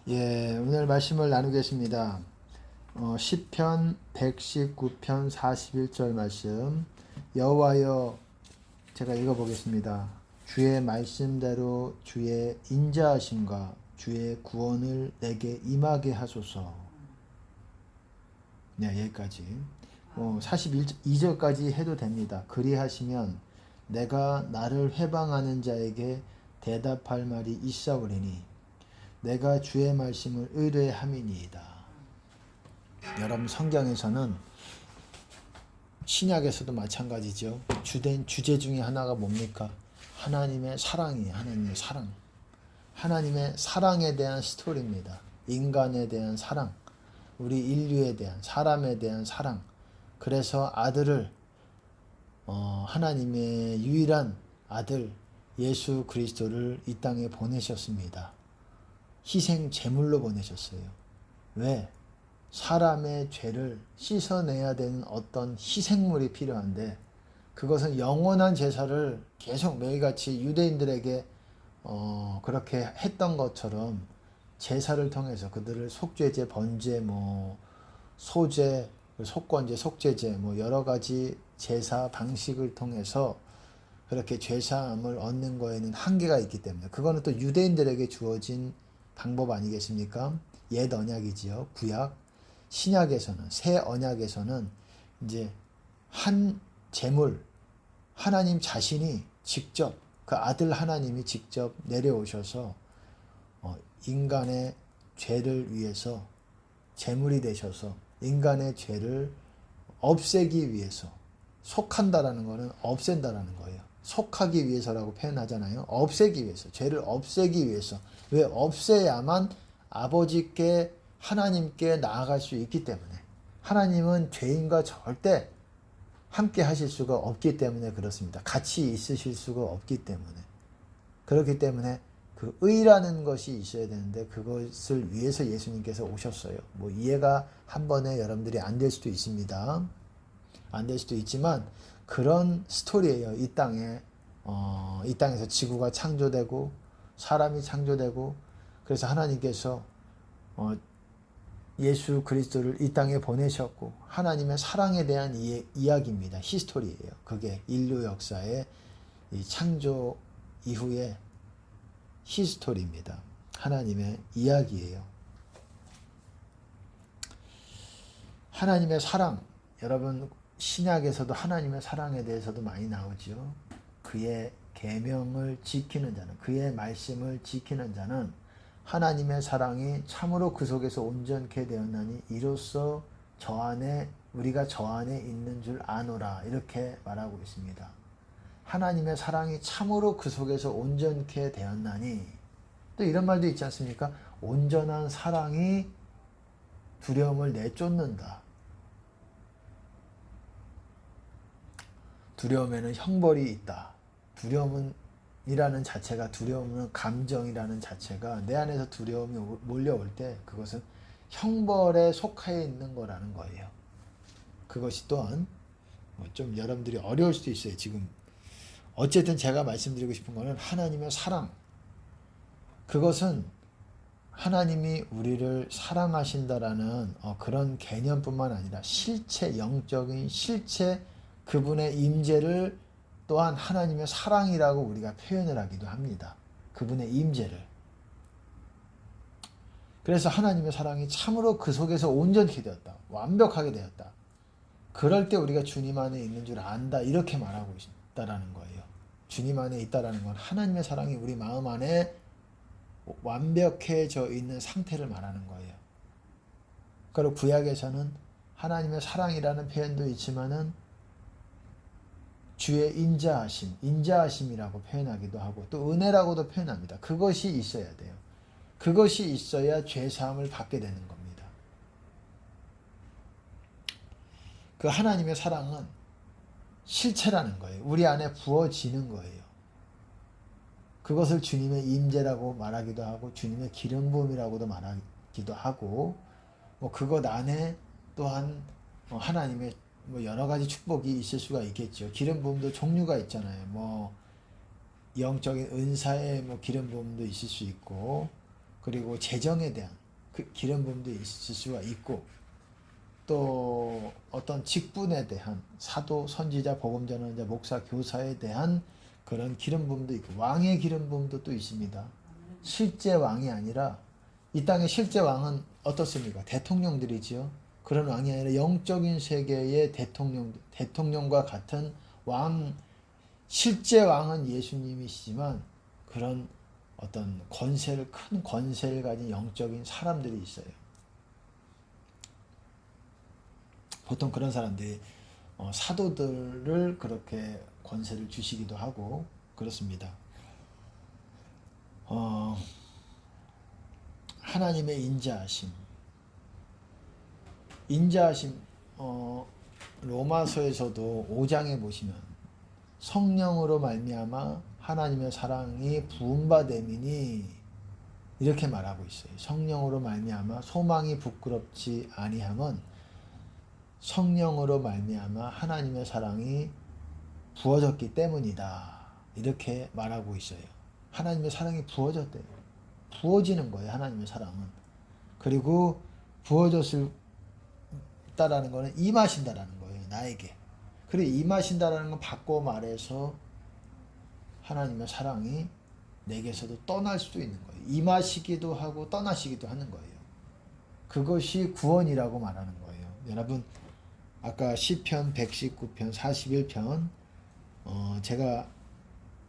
예, 오늘 말씀을 나누겠습니다. 시편 119편 41절 말씀. 여호와여, 제가 읽어보겠습니다. 주의 말씀대로 주의 인자하심과 주의 구원을 내게 임하게 하소서. 네, 여기까지. 42절까지 해도 됩니다. 그리하시면 내가 나를 회방하는 자에게 대답할 말이 있사오리니 내가 주의 말씀을 의뢰함이니이다. 여러분, 성경에서는 신약에서도 마찬가지죠. 주된 주제 중에 하나가 뭡니까? 하나님의 사랑이에요. 하나님의 사랑. 하나님의 사랑에 대한 스토리입니다. 인간에 대한 사랑, 우리 인류에 대한, 사람에 대한 사랑. 그래서 아들을 하나님의 유일한 아들 예수 그리스도를 이 땅에 보내셨습니다. 희생 제물로 보내셨어요. 왜? 사람의 죄를 씻어내야 되는 어떤 희생물이 필요한데, 그것은 영원한 제사를 계속 매일같이 유대인들에게 그렇게 했던 것처럼 제사를 통해서 그들을 속죄제, 번제, 소제, 속건제, 속죄제, 여러 가지 제사 방식을 통해서 그렇게 죄사함을 얻는 거에는 한계가 있기 때문에, 그거는 또 유대인들에게 주어진 방법 아니겠습니까? 옛 언약이지요. 구약. 신약에서는, 새 언약에서는 이제 한 제물, 하나님 자신이 직접, 그 아들 하나님이 직접 내려오셔서 인간의 죄를 위해서 제물이 되셔서 인간의 죄를 없애기 위해서, 속한다라는 것은 없앤다라는 거예요. 속하기 위해서라고 표현하잖아요. 없애기 위해서, 죄를 없애기 위해서. 왜? 없애야만 아버지께, 하나님께 나아갈 수 있기 때문에. 하나님은 죄인과 절대 함께 하실 수가 없기 때문에 그렇습니다. 같이 있으실 수가 없기 때문에. 그렇기 때문에 그 의라는 것이 있어야 되는데, 그것을 위해서 예수님께서 오셨어요. 이해가 한 번에 여러분들이 안 될 수도 있습니다. 안 될 수도 있지만 그런 스토리예요. 이 땅에 이 땅에서 지구가 창조되고 사람이 창조되고, 그래서 하나님께서 예수 그리스도를 이 땅에 보내셨고, 하나님의 사랑에 대한 이야기입니다. 히스토리예요. 그게 인류 역사의 이 창조 이후의 히스토리입니다. 하나님의 이야기예요. 하나님의 사랑, 여러분, 신약에서도 하나님의 사랑에 대해서도 많이 나오죠. 그의 계명을 지키는 자는, 그의 말씀을 지키는 자는 하나님의 사랑이 참으로 그 속에서 온전케 되었나니 이로써 우리가 저 안에 있는 줄 아노라, 이렇게 말하고 있습니다. 하나님의 사랑이 참으로 그 속에서 온전케 되었나니, 또 이런 말도 있지 않습니까? 온전한 사랑이 두려움을 내쫓는다. 두려움에는 형벌이 있다. 두려움이라는 자체가, 두려움은 감정이라는 자체가 내 안에서 두려움이 몰려올 때 그것은 형벌에 속하여 있는 거라는 거예요. 그것이 또한 좀 여러분들이 어려울 수도 있어요. 지금 어쨌든 제가 말씀드리고 싶은 거는 하나님의 사랑, 그것은 하나님이 우리를 사랑하신다라는 그런 개념뿐만 아니라 실체, 영적인 실체, 그분의 임재를 또한 하나님의 사랑이라고 우리가 표현을 하기도 합니다. 그분의 임재를. 그래서 하나님의 사랑이 참으로 그 속에서 온전히 되었다. 완벽하게 되었다. 그럴 때 우리가 주님 안에 있는 줄 안다. 이렇게 말하고 있다라는 거예요. 주님 안에 있다라는 건 하나님의 사랑이 우리 마음 안에 완벽해져 있는 상태를 말하는 거예요. 그리고 구약에서는 하나님의 사랑이라는 표현도 있지만은 주의 인자하심이라고 표현하기도 하고, 또 은혜라고도 표현합니다. 그것이 있어야 돼요. 그것이 있어야 죄사함을 받게 되는 겁니다. 그 하나님의 사랑은 실체라는 거예요. 우리 안에 부어지는 거예요. 그것을 주님의 임재라고 말하기도 하고, 주님의 기름 부음이라고도 말하기도 하고, 그것 안에 또한 하나님의 여러 가지 축복이 있을 수가 있겠죠. 기름 부음도 종류가 있잖아요. 영적인 은사의 기름 부음도 있을 수 있고, 그리고 재정에 대한 그 기름 부음도 있을 수가 있고, 또 어떤 직분에 대한 사도, 선지자, 복음 전환자, 목사, 교사에 대한 그런 기름 부음도 있고, 왕의 기름 부음도 또 있습니다. 실제 왕이 아니라, 이 땅의 실제 왕은 어떻습니까? 대통령들이지요. 그런 왕이 아니라 영적인 세계의 대통령과 같은 왕, 실제 왕은 예수님이시지만 그런 어떤 큰 권세를 가진 영적인 사람들이 있어요. 보통 그런 사람들이 사도들을 그렇게 권세를 주시기도 하고 그렇습니다. 하나님의 인자하심, 로마서에서도 5장에 보시면 성령으로 말미암아 하나님의 사랑이 부음받음이니 이렇게 말하고 있어요. 성령으로 말미암아 소망이 부끄럽지 아니함은 성령으로 말미암아 하나님의 사랑이 부어졌기 때문이다. 이렇게 말하고 있어요. 하나님의 사랑이 부어졌대요. 부어지는 거예요. 하나님의 사랑은. 그리고 부어졌다라는 거는 임하신다라는 거예요. 나에게. 그리고 임하신다라는 건 바꿔 말해서 하나님의 사랑이 내게서도 떠날 수도 있는 거예요. 임하시기도 하고 떠나시기도 하는 거예요. 그것이 구원이라고 말하는 거예요. 여러분, 아까 시편 119편 41편 제가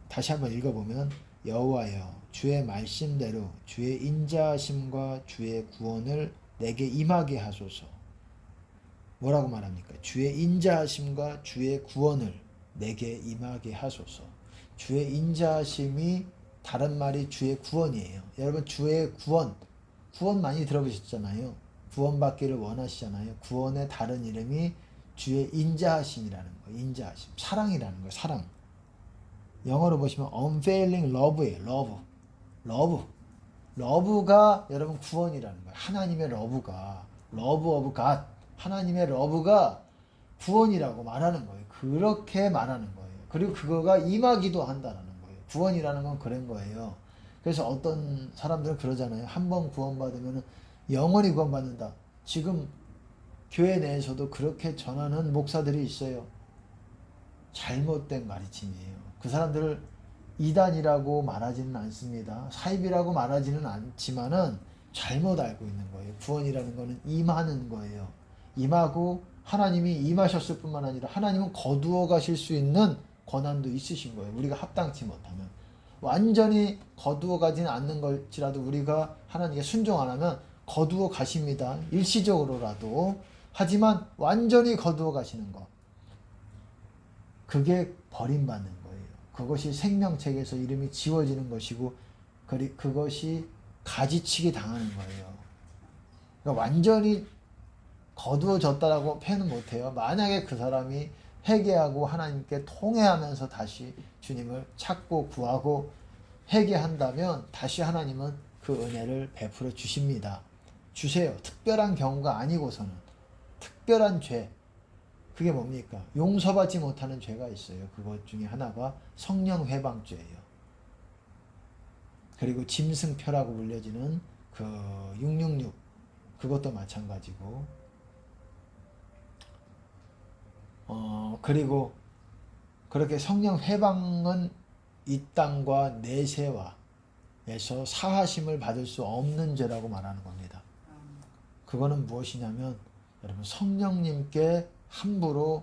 다시 한번 읽어보면, 여호와여 주의 말씀대로 주의 인자하심과 주의 구원을 내게 임하게 하소서. 뭐라고 말합니까? 주의 인자하심과 주의 구원을 내게 임하게 하소서. 주의 인자하심이 다른 말이 주의 구원이에요. 여러분, 주의 구원 많이 들어보셨잖아요. 구원받기를 원하시잖아요. 구원의 다른 이름이 주의 인자하심이라는 거예요. 인자하심, 사랑이라는 거예요. 사랑. 영어로 보시면 unfailing love예요. 러브가 여러분 구원이라는 거예요. 하나님의 러브가, love of God, 하나님의 러브가 구원이라고 말하는 거예요. 그렇게 말하는 거예요. 그리고 그거가 임하기도 한다는 거예요. 구원이라는 건 그런 거예요. 그래서 어떤 사람들은 그러잖아요. 한 번 구원받으면 영원히 구원받는다. 지금 교회 내에서도 그렇게 전하는 목사들이 있어요. 잘못된 가르침이에요. 그 사람들을 이단이라고 말하지는 않습니다. 사입이라고 말하지는 않지만은 잘못 알고 있는 거예요. 구원이라는 거는 임하는 거예요. 임하고 하나님이 임하셨을 뿐만 아니라 하나님은 거두어 가실 수 있는 권한도 있으신 거예요. 우리가 합당치 못하면. 완전히 거두어 가지는 않는 걸지라도 우리가 하나님께 순종 안 하면 거두어 가십니다. 일시적으로라도. 하지만 완전히 거두어 가시는 것. 그게 버림받는 거예요. 그것이 생명책에서 이름이 지워지는 것이고 그것이 가지치기 당하는 거예요. 그러니까 완전히 거두어졌다라고 표현은 못해요. 만약에 그 사람이 회개하고 하나님께 통회하면서 다시 주님을 찾고 구하고 회개한다면 다시 하나님은 그 은혜를 베풀어 주십니다. 주세요. 특별한 경우가 아니고서는. 특별한 죄. 그게 뭡니까? 용서받지 못하는 죄가 있어요. 그것 중에 하나가 성령 회방죄예요. 그리고 짐승표라고 불려지는 그 666 그것도 마찬가지고, 그리고 그렇게 성령 회방은 이 땅과 내세와에서 사하심을 받을 수 없는 죄라고 말하는 겁니다. 그거는 무엇이냐면 여러분, 성령님께 함부로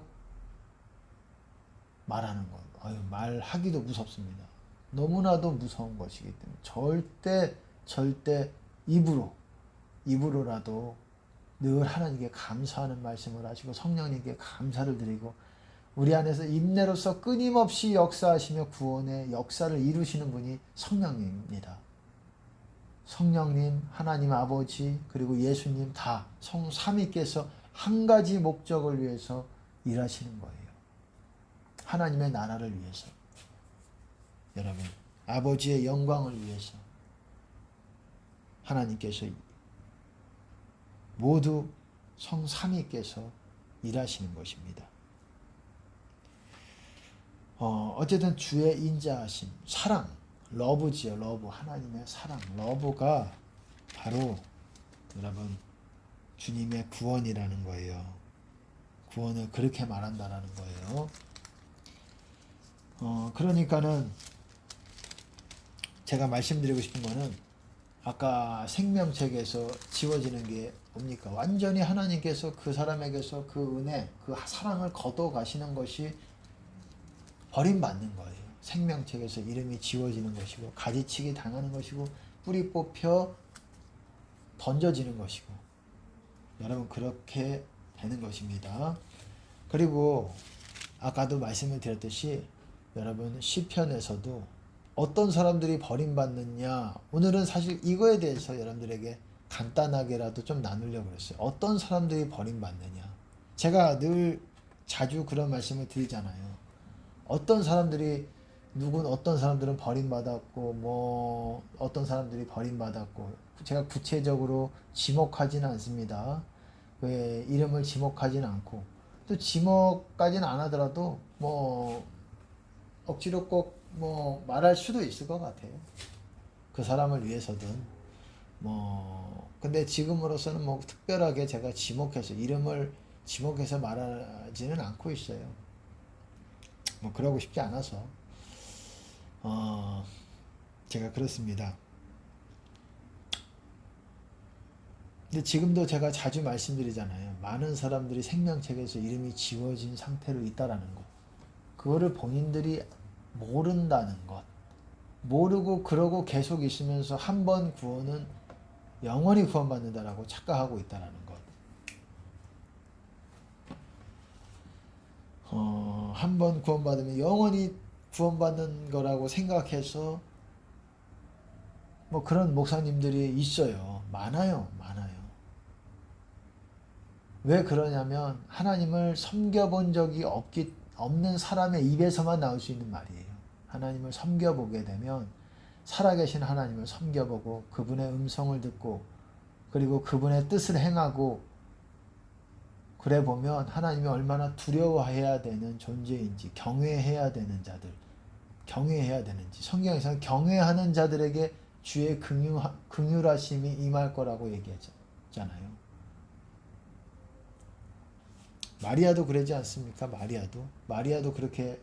말하는 거예요. 말하기도 무섭습니다. 너무나도 무서운 것이기 때문에 절대 입으로라도 늘 하나님께 감사하는 말씀을 하시고 성령님께 감사를 드리고 우리 안에서 인내로서 끊임없이 역사하시며 구원의 역사를 이루시는 분이 성령님입니다. 성령님, 하나님 아버지, 그리고 예수님 다 성삼위께서 한 가지 목적을 위해서 일하시는 거예요. 하나님의 나라를 위해서. 여러분, 아버지의 영광을 위해서 하나님께서 모두 성삼위께서 일하시는 것입니다. 어쨌든 주의 인자하심, 사랑, 러브지요. 러브, 하나님의 사랑, 러브가 바로 여러분 주님의 구원이라는 거예요. 구원을 그렇게 말한다라는 거예요. 그러니까는 제가 말씀드리고 싶은 거는 아까 생명책에서 지워지는 게 뭡니까? 완전히 하나님께서 그 사람에게서 그 은혜, 그 사랑을 걷어 가시는 것이 버림받는 거예요. 생명책에서 이름이 지워지는 것이고 가지치기 당하는 것이고 뿌리 뽑혀 던져지는 것이고 여러분 그렇게 되는 것입니다. 그리고 아까도 말씀을 드렸듯이 여러분 시편에서도 어떤 사람들이 버림받느냐, 오늘은 사실 이거에 대해서 여러분들에게 간단하게라도 좀 나누려고 그랬어요. 어떤 사람들이 버림받느냐. 제가 늘 자주 그런 말씀을 드리잖아요. 어떤 사람들이 어떤 사람들은 버림받았고 뭐 어떤 사람들이 버림받았고 제가 구체적으로 지목하지는 않습니다. 왜 이름을 지목하지는 않고 또 지목까지는 안 하더라도 뭐 억지로 꼭 뭐 말할 수도 있을 것 같아요. 그 사람을 위해서든 뭐 근데 지금으로서는 뭐 특별하게 제가 지목해서 이름을 지목해서 말하지는 않고 있어요. 뭐 그러고 싶지 않아서 제가 그렇습니다. 근데 지금도 제가 자주 말씀드리잖아요. 많은 사람들이 생명책에서 이름이 지워진 상태로 있다라는 것. 그거를 본인들이 모른다는 것. 모르고 그러고 계속 있으면서 한 번 구원은 영원히 구원받는다라고 착각하고 있다라는 것. 한 번 구원받으면 영원히 구원받는 거라고 생각해서 뭐 그런 목사님들이 있어요. 많아요. 왜 그러냐면 하나님을 섬겨본 적이 없는 사람의 입에서만 나올 수 있는 말이에요. 하나님을 섬겨보게 되면 살아계신 하나님을 섬겨보고 그분의 음성을 듣고 그리고 그분의 뜻을 행하고 그래 보면 하나님이 얼마나 두려워해야 되는 존재인지 경외해야 되는 자들 경외해야 되는지 성경에서는 경외하는 자들에게 주의 긍휼하심이 임할 거라고 얘기했잖아요. 마리아도 그러지 않습니까? 마리아도 그렇게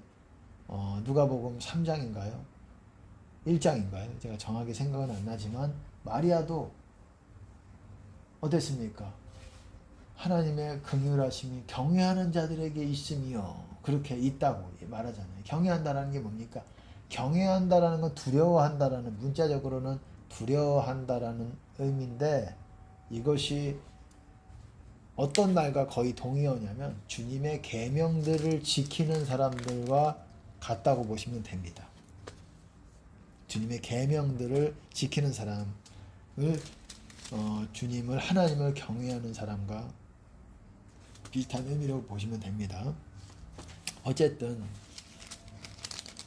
누가복음 3장인가요? 1장인가요? 제가 정확히 생각은 안 나지만 마리아도 어땠습니까? 하나님의 긍휼하심이 경외하는 자들에게 있으며 그렇게 있다고 말하잖아요. 경외한다라는 게 뭡니까? 경외한다라는 건 두려워한다라는 문자적으로는 두려워한다라는 의미인데 이것이 어떤 말과 거의 동의어냐면 주님의 계명들을 지키는 사람들과 같다고 보시면 됩니다. 주님의 계명들을 지키는 사람을 주님을 하나님을 경외하는 사람과 비슷한 의미로 보시면 됩니다. 어쨌든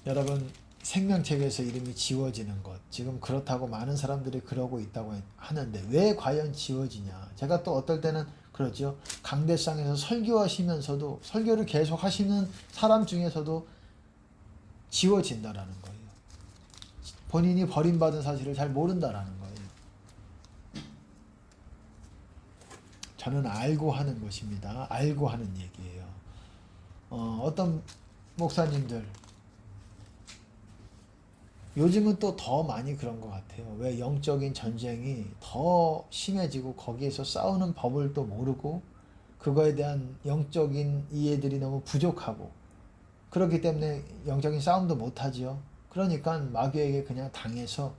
여러분 생명책에서 이름이 지워지는 것 지금 그렇다고 많은 사람들이 그러고 있다고 하는데 왜 과연 지워지냐. 제가 또 어떨 때는 그렇죠. 강대상에서 설교하시면서도 설교를 계속 하시는 사람 중에서도 지워진다라는 거예요. 본인이 버림받은 사실을 잘 모른다라는 거예요. 저는 알고 하는 것입니다. 알고 하는 얘기예요. 어떤 목사님들 요즘은 또 더 많이 그런 것 같아요. 왜 영적인 전쟁이 더 심해지고 거기에서 싸우는 법을 또 모르고 그거에 대한 영적인 이해들이 너무 부족하고 그렇기 때문에 영적인 싸움도 못하지요. 그러니까 마귀에게 그냥 당해서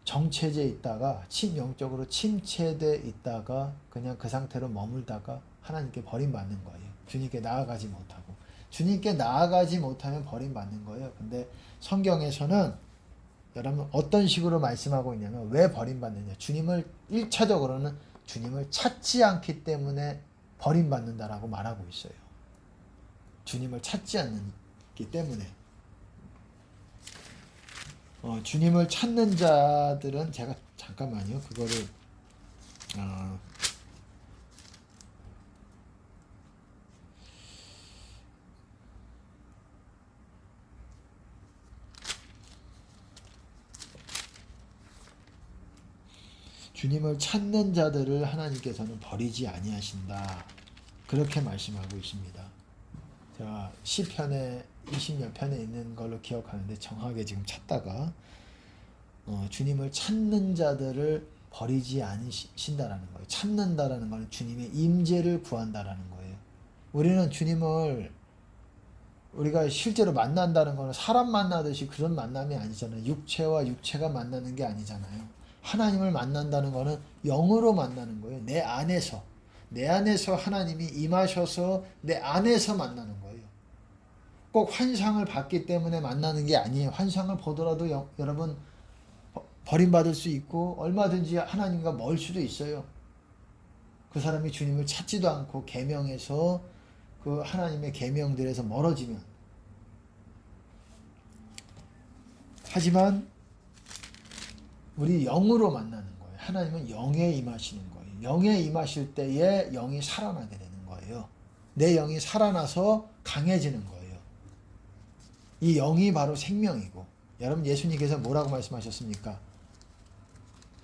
정체돼 있다가 영적으로 침체돼 있다가 그냥 그 상태로 머물다가 하나님께 버림받는 거예요. 주님께 나아가지 못하고. 주님께 나아가지 못하면 버림받는 거예요. 근데 성경에서는 여러분 어떤 식으로 말씀하고 있냐면 왜 버림받느냐. 주님을 1차적으로는 주님을 찾지 않기 때문에 버림받는다라고 말하고 있어요. 주님을 찾지 않기 때문에. 주님을 찾는 자들은 제가 잠깐만요. 그거를 주님을 찾는 자들을 하나님께서는 버리지 아니하신다. 그렇게 말씀하고 있습니다. 제가 시편에 20몇 편에 있는 걸로 기억하는데 정확하게 지금 찾다가 주님을 찾는 자들을 버리지 않으신다라는 거예요. 찾는다라는 것은 주님의 임재를 구한다라는 거예요. 우리는 주님을 우리가 실제로 만난다는 것은 사람 만나듯이 그런 만남이 아니잖아요. 육체와 육체가 만나는 게 아니잖아요. 하나님을 만난다는 것은 영으로 만나는 거예요. 내 안에서 하나님이 임하셔서 내 안에서 만나는 거예요. 꼭 환상을 봤기 때문에 만나는 게 아니에요. 환상을 보더라도 여러분 버림받을 수 있고 얼마든지 하나님과 멀 수도 있어요. 그 사람이 주님을 찾지도 않고 계명에서 그 하나님의 계명들에서 멀어지면. 하지만 우리 영으로 만나는 거예요. 하나님은 영에 임하시는 거예요. 영에 임하실 때에 영이 살아나게 되는 거예요. 내 영이 살아나서 강해지는 거예요. 이 영이 바로 생명이고, 여러분 예수님께서 뭐라고 말씀하셨습니까?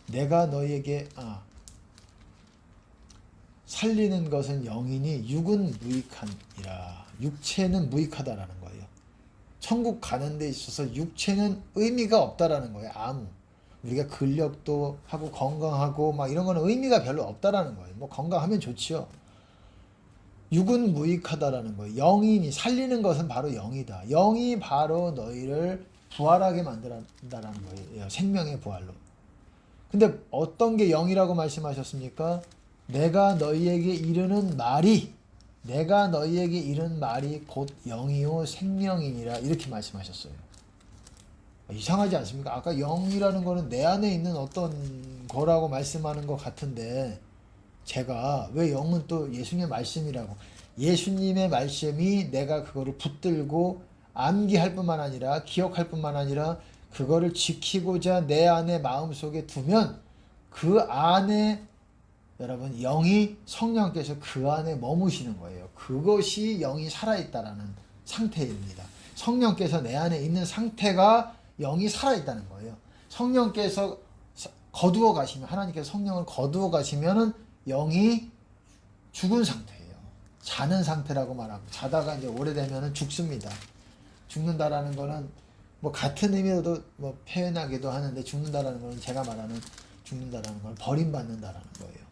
내가 너희에게 살리는 것은 영이니 육은 무익하니라. 육체는 무익하다라는 거예요. 천국 가는 데 있어서 육체는 의미가 없다라는 거예요. 우리가 근력도 하고 건강하고 막 이런 거는 의미가 별로 없다라는 거예요. 뭐 건강하면 좋지요. 육은 무익하다라는 거예요. 영이니 살리는 것은 바로 영이다. 영이 바로 너희를 부활하게 만든다라는 거예요. 생명의 부활로. 근데 어떤 게 영이라고 말씀하셨습니까? 내가 너희에게 이르는 말이 곧 영이요 생명이니라 이렇게 말씀하셨어요. 이상하지 않습니까? 아까 영이라는 거는 내 안에 있는 어떤 거라고 말씀하는 것 같은데 제가 왜 영은 또 예수님의 말씀이라고, 예수님의 말씀이 내가 그거를 붙들고 암기할 뿐만 아니라 기억할 뿐만 아니라 그거를 지키고자 내 안에 마음속에 두면 그 안에 여러분 영이 성령께서 그 안에 머무시는 거예요. 그것이 영이 살아있다라는 상태입니다. 성령께서 내 안에 있는 상태가 영이 살아있다는 거예요. 성령께서 거두어 가시면, 하나님께서 성령을 거두어 가시면은 영이 죽은 상태예요. 자는 상태라고 말하고, 자다가 이제 오래되면은 죽습니다. 죽는다라는 거는 뭐 같은 의미로도 뭐 표현하기도 하는데, 죽는다라는 거는 제가 말하는 죽는다라는 건 버림받는다라는 거예요.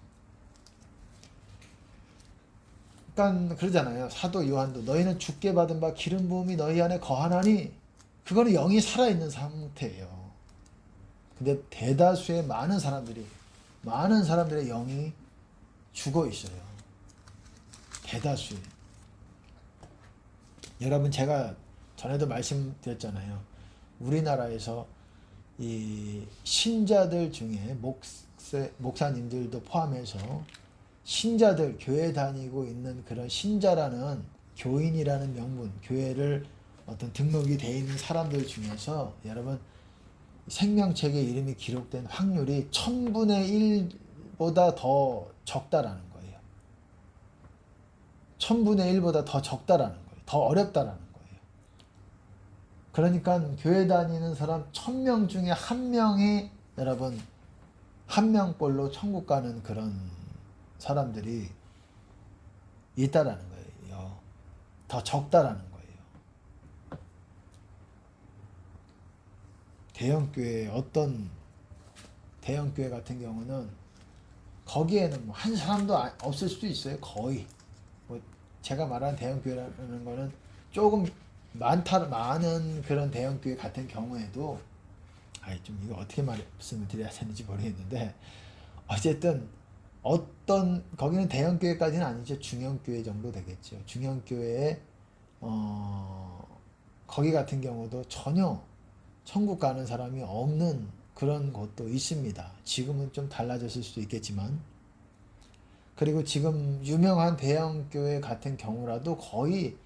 그러니까 그러잖아요. 사도 요한도 너희는 주께 받은 바 기름 부음이 너희 안에 거하나니, 그거는 영이 살아있는 상태예요. 근데 대다수의 많은 사람들의 영이 죽어 있어요. 대다수. 여러분 제가 전에도 말씀드렸잖아요. 우리나라에서 이 신자들 중에 목사님들도 포함해서 신자들, 교회 다니고 있는 그런 신자라는 교인이라는 명분, 교회를 어떤 등록이 되어 있는 사람들 중에서 여러분 생명책에 이름이 기록된 확률이 1000분의 1보다 더 적다라는 거예요. 1000분의 1보다 더 적다라는 거예요. 더 어렵다라는 거예요. 그러니까 교회 다니는 사람 1000명 중에 1명이 여러분 1명꼴로 천국 가는 그런 사람들이 있다라는 거예요. 더 적다라는 거예요. 어떤 대형교회 같은 경우는 거기에는 뭐 한 사람도 없을 수도 있어요. 거의. 뭐 제가 말하는 대형교회라는 거는 조금 많은 그런 대형교회 같은 경우에도 좀 이거 어떻게 말씀을 드려야 되는지 모르겠는데, 어쨌든 거기는 대형교회까지는 아니죠. 중형교회 정도 되겠죠. 중형교회에 거기 같은 경우도 전혀 천국 가는 사람이 없는 그런 곳도 있습니다. 지금은 좀 달라졌을 수도 있겠지만, 그리고 지금 유명한 대형교회 같은 경우라도 거의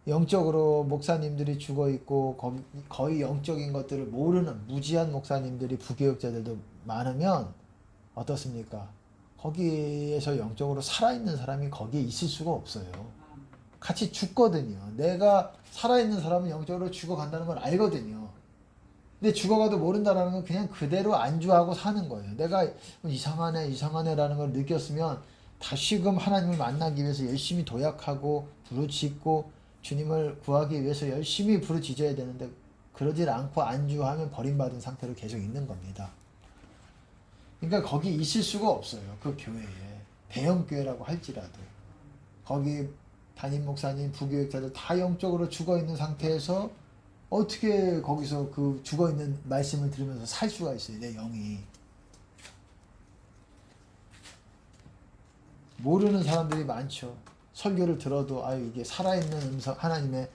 영적으로 목사님들이 죽어 있고 거의 영적인 것들을 모르는 무지한 목사님들이, 부교육자들도 많으면 어떻습니까? 거기에서 영적으로 살아있는 사람이 거기에 있을 수가 없어요. 같이 죽거든요. 내가 살아있는 사람은 영적으로 죽어간다는 걸 알거든요. 근데 죽어가도 모른다라는 건 그냥 그대로 안주하고 사는 거예요. 내가 이상하네라는 걸 느꼈으면 다시금 하나님을 만나기 위해서 열심히 도약하고 부르짖고 주님을 구하기 위해서 열심히 부르짖어야 되는데 그러질 않고 안주하면 버림받은 상태로 계속 있는 겁니다. 그러니까 거기 있을 수가 없어요. 그 교회에. 대형교회라고 할지라도. 거기 담임 목사님, 부교육자들 다 영적으로 죽어있는 상태에서 어떻게 거기서 그 죽어있는 말씀을 들으면서 살 수가 있어요. 내 영이. 모르는 사람들이 많죠. 설교를 들어도 이게 살아있는 음성, 하나님의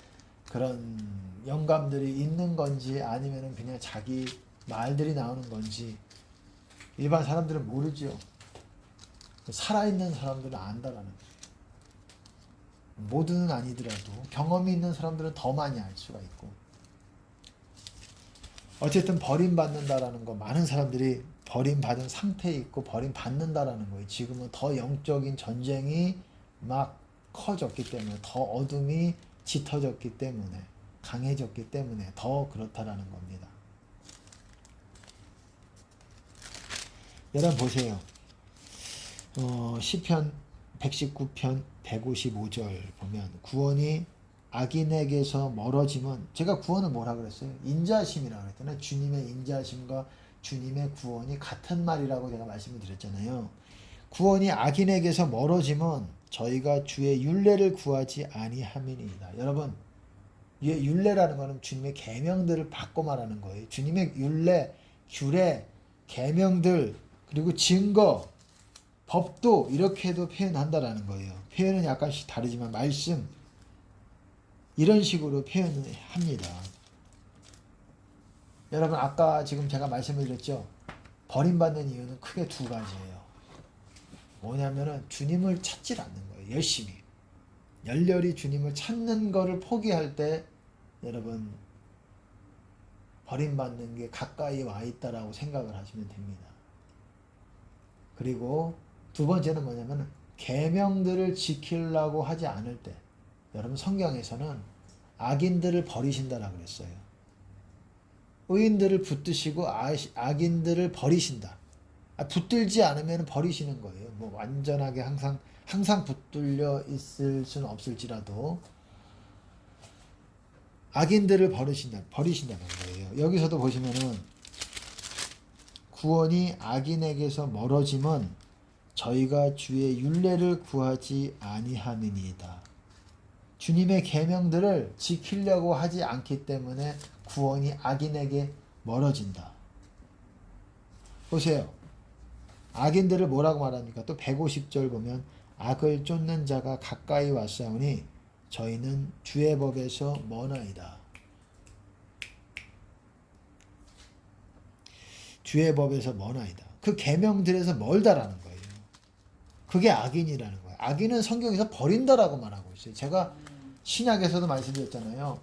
그런 영감들이 있는 건지 아니면 그냥 자기 말들이 나오는 건지 일반 사람들은 모르죠. 살아있는 사람들은 안다라는 거예요. 모두는 아니더라도 경험이 있는 사람들은 더 많이 알 수가 있고, 어쨌든 버림받는다라는 거, 많은 사람들이 버림받은 상태에 있고 버림받는다라는 거예요. 지금은 더 영적인 전쟁이 막 커졌기 때문에, 더 어둠이 짙어졌기 때문에, 강해졌기 때문에 더 그렇다라는 겁니다. 여러분 보세요. 시편 119편 155절 보면 구원이 악인에게서 멀어지면, 제가 구원을 뭐라 그랬어요? 인자심이라고 그랬잖아요. 주님의 인자심과 주님의 구원이 같은 말이라고 제가 말씀을 드렸잖아요. 구원이 악인에게서 멀어지면 저희가 주의 율례를 구하지 아니함이니이다. 여러분, 율례라는 것은 주님의 계명들을 받고 말하는 거예요. 주님의 율례, 규례, 계명들, 그리고 증거, 법도 이렇게도 표현한다라는 거예요. 표현은 약간씩 다르지만 말씀, 이런 식으로 표현을 합니다. 여러분, 아까 지금 제가 말씀을 드렸죠. 버림받는 이유는 크게 두 가지예요. 뭐냐면은 주님을 찾질 않는 거예요. 열심히. 열렬히 주님을 찾는 거를 포기할 때 여러분 버림받는 게 가까이 와 있다라고 생각을 하시면 됩니다. 그리고 두 번째는 뭐냐면 계명들을 지키려고 하지 않을 때, 여러분 성경에서는 악인들을 버리신다라고 그랬어요. 의인들을 붙드시고 악인들을 버리신다. 붙들지 않으면 버리시는 거예요. 뭐 완전하게 항상 붙들려 있을 수는 없을지라도 악인들을 버리신다는 거예요. 여기서도 보시면은 구원이 악인에게서 멀어지면 저희가 주의 율례를 구하지 아니함이니이다. 주님의 계명들을 지키려고 하지 않기 때문에 구원이 악인에게 멀어진다. 보세요. 악인들을 뭐라고 말합니까? 또 150절 보면 악을 쫓는 자가 가까이 왔사오니 저희는 주의 법에서 머나이다. 주의 법에서 머나이다. 그 계명들에서 멀다라는 거예요. 그게 악인이라는 거예요. 악인은 성경에서 버린다라고 말하고 있어요. 제가 신약에서도 말씀드렸잖아요.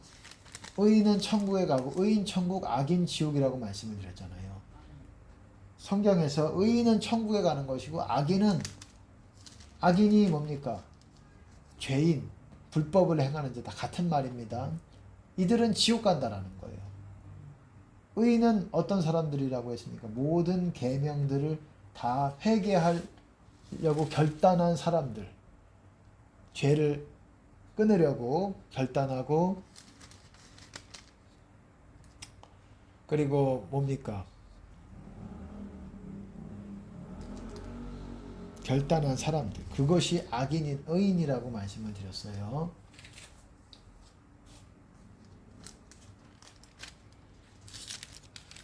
의인은 천국에 가고 의인 천국, 악인 지옥이라고 말씀을 드렸잖아요. 성경에서 의인은 천국에 가는 것이고 악인이 뭡니까? 죄인, 불법을 행하는 자 다 같은 말입니다. 이들은 지옥 간다라는 거예요. 의인은 어떤 사람들이라고 했습니까? 모든 계명들을 다 회개하려고 결단한 사람들, 죄를 끊으려고 결단하고, 그리고 뭡니까? 결단한 사람들, 그것이 악인인 의인이라고 말씀을 드렸어요.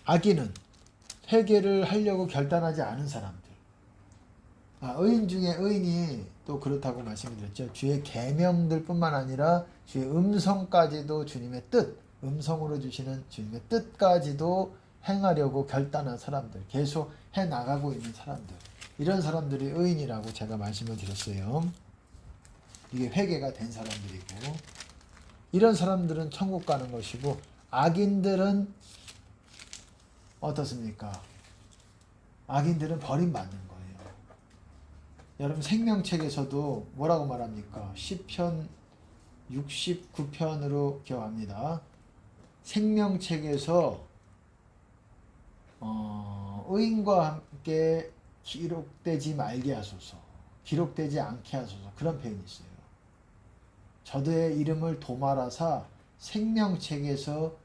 악인은 회개를 하려고 결단하지 않은 사람들. 의인 중에 의인이 또 그렇다고 말씀드렸죠. 주의 계명들 뿐만 아니라 주의 음성까지도 주님의 뜻, 음성으로 주시는 주님의 뜻까지도 행하려고 결단한 사람들, 계속 해나가고 있는 사람들, 이런 사람들이 의인이라고 제가 말씀을 드렸어요. 이게 회개가 된 사람들이고, 이런 사람들은 천국 가는 것이고, 악인들은 어떻습니까? 악인들은 버림받는 거예요. 여러분 생명책에서도 뭐라고 말합니까? 시편 69편으로 기억합니다. 생명책에서 의인과 함께 기록되지 말게 하소서, 기록되지 않게 하소서, 그런 표현이 있어요. 저들의 이름을 도말하사 생명책에서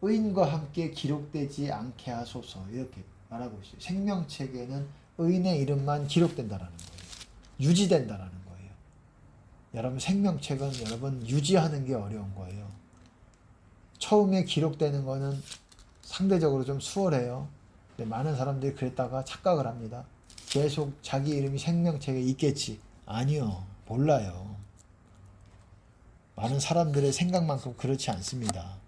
의인과 함께 기록되지 않게 하소서, 이렇게 말하고 있어요. 생명책에는 의인의 이름만 기록된다라는 거예요. 유지된다라는 거예요. 여러분, 생명책은 여러분 유지하는 게 어려운 거예요. 처음에 기록되는 거는 상대적으로 좀 수월해요. 근데 많은 사람들이 그랬다가 착각을 합니다. 계속 자기 이름이 생명책에 있겠지. 아니요, 몰라요. 많은 사람들의 생각만큼 그렇지 않습니다.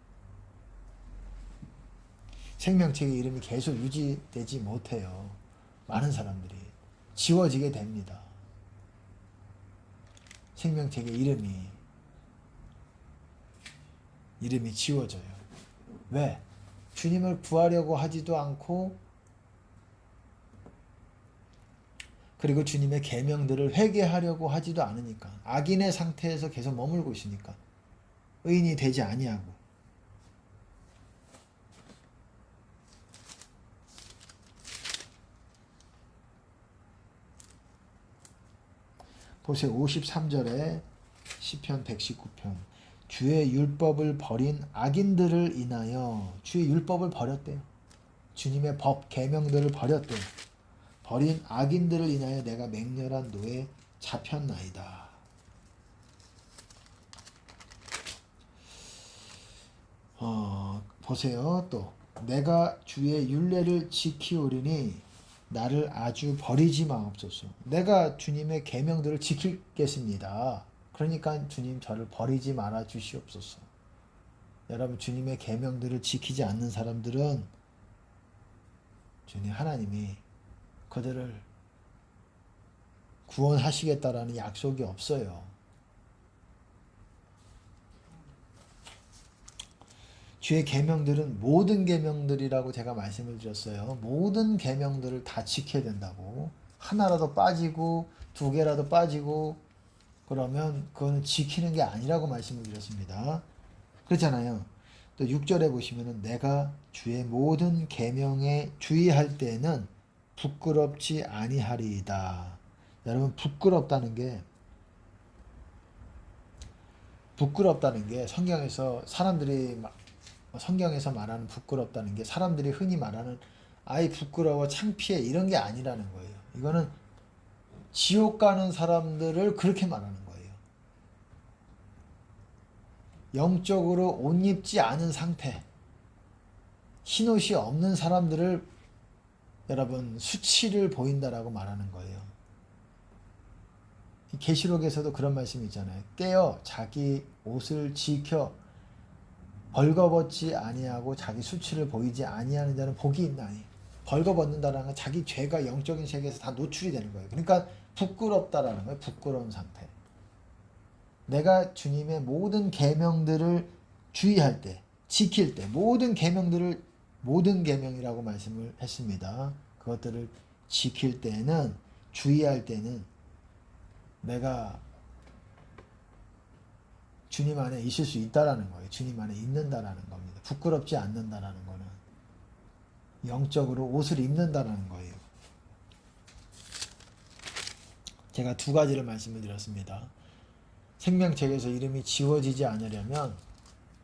생명책의 이름이 계속 유지되지 못해요. 많은 사람들이 지워지게 됩니다. 생명책의 이름이 지워져요. 왜? 주님을 구하려고 하지도 않고, 그리고 주님의 계명들을 회개하려고 하지도 않으니까, 악인의 상태에서 계속 머물고 있으니까 의인이 되지 아니하고. 보세요. 53절에 시편 119편. 주의 율법을 버린 악인들을 인하여, 주의 율법을 버렸대요. 주님의 법, 계명들을 버렸대요. 버린 악인들을 인하여 내가 맹렬한 노에 잡혔나이다. 보세요. 또 내가 주의 율례를 지키오리니 나를 아주 버리지 마옵소서. 내가 주님의 계명들을 지키겠습니다. 그러니까 주님 저를 버리지 말아 주시옵소서. 여러분, 주님의 계명들을 지키지 않는 사람들은 주님 하나님이 그들을 구원하시겠다라는 약속이 없어요. 주의 계명들은 모든 계명들이라고 제가 말씀을 드렸어요. 모든 계명들을 다 지켜야 된다고. 하나라도 빠지고 두 개라도 빠지고 그러면 그거는 지키는 게 아니라고 말씀을 드렸습니다. 그렇잖아요. 또 6절에 보시면은 내가 주의 모든 계명에 주의할 때에는 부끄럽지 아니하리이다. 여러분, 부끄럽다는 게 성경에서 말하는 부끄럽다는 게 사람들이 흔히 말하는 아이 부끄러워 창피해 이런 게 아니라는 거예요. 이거는 지옥 가는 사람들을 그렇게 말하는 거예요. 영적으로 옷 입지 않은 상태, 흰옷이 없는 사람들을 여러분 수치를 보인다라고 말하는 거예요. 계시록에서도 그런 말씀이 있잖아요. 깨어 자기 옷을 지켜 벌거벗지 아니하고 자기 수치를 보이지 아니하는 자는 복이 있나니. 벌거벗는다라는 건 자기 죄가 영적인 세계에서 다 노출이 되는 거예요. 그러니까 부끄럽다라는 거예요. 부끄러운 상태. 내가 주님의 모든 계명들을 주의할 때, 지킬 때, 모든 계명이라고 말씀을 했습니다. 그것들을 지킬 때는, 주의할 때는 내가 주님 안에 있을 수 있다라는 거예요. 주님 안에 있는다라는 겁니다. 부끄럽지 않는다라는 거는 영적으로 옷을 입는다라는 거예요. 제가 두 가지를 말씀을 드렸습니다. 생명책에서 이름이 지워지지 않으려면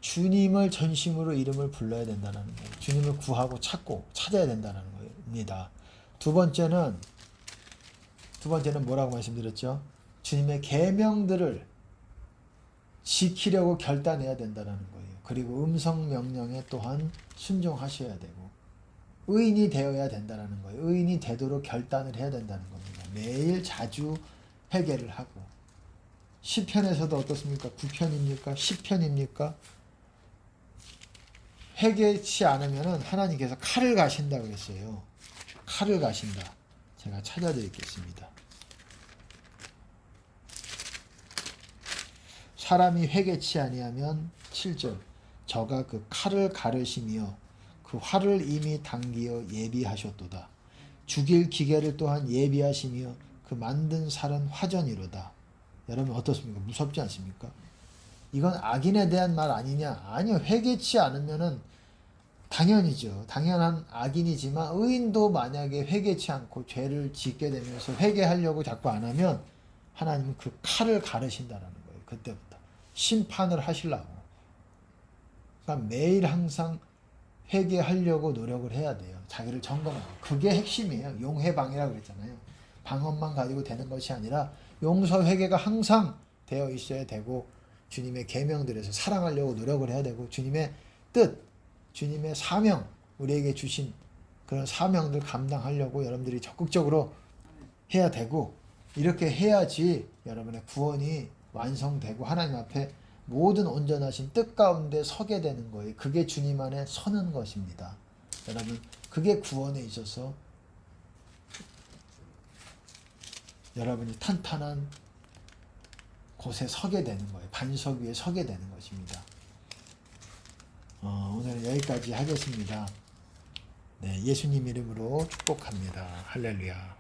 주님을 전심으로 이름을 불러야 된다는 거예요. 주님을 구하고 찾고 찾아야 된다는 겁니다. 두 번째는 뭐라고 말씀드렸죠? 주님의 계명들을 지키려고 결단해야 된다는 거예요. 그리고 음성 명령에 또한 순종하셔야 되고 의인이 되어야 된다는 거예요. 의인이 되도록 결단을 해야 된다는 겁니다. 매일 자주 회개를 하고. 시편에서도 어떻습니까? 9편입니까? 10편입니까? 회개치 않으면 하나님께서 칼을 가신다고 했어요. 칼을 가신다. 제가 찾아드리겠습니다. 사람이 회개치 아니하면 7절 저가 그 칼을 가르시며 그 활을 이미 당기어 예비하셨도다. 죽일 기계를 또한 예비하시며 그 만든 살은 화전이로다. 여러분 어떻습니까? 무섭지 않습니까? 이건 악인에 대한 말 아니냐? 아니요. 회개치 않으면은 당연이죠. 당연한 악인이지만 의인도 만약에 회개치 않고 죄를 짓게 되면서 회개하려고 자꾸 안 하면 하나님은 그 칼을 가르신다라는 거예요. 그때부터 심판을 하시려고. 그러니까 매일 항상 회개하려고 노력을 해야 돼요. 자기를 점검하고. 그게 핵심이에요. 용회방이라고 그랬잖아요. 방언만 가지고 되는 것이 아니라 용서 회개가 항상 되어 있어야 되고, 주님의 계명들에서 사랑하려고 노력을 해야 되고, 주님의 뜻, 주님의 사명, 우리에게 주신 그런 사명들 감당하려고 여러분들이 적극적으로 해야 되고, 이렇게 해야지 여러분의 구원이 완성되고 하나님 앞에 모든 온전하신 뜻 가운데 서게 되는 거예요. 그게 주님 안에 서는 것입니다. 여러분, 그게 구원에 있어서 여러분이 탄탄한 곳에 서게 되는 거예요. 반석 위에 서게 되는 것입니다. 오늘은 여기까지 하겠습니다. 네, 예수님 이름으로 축복합니다. 할렐루야.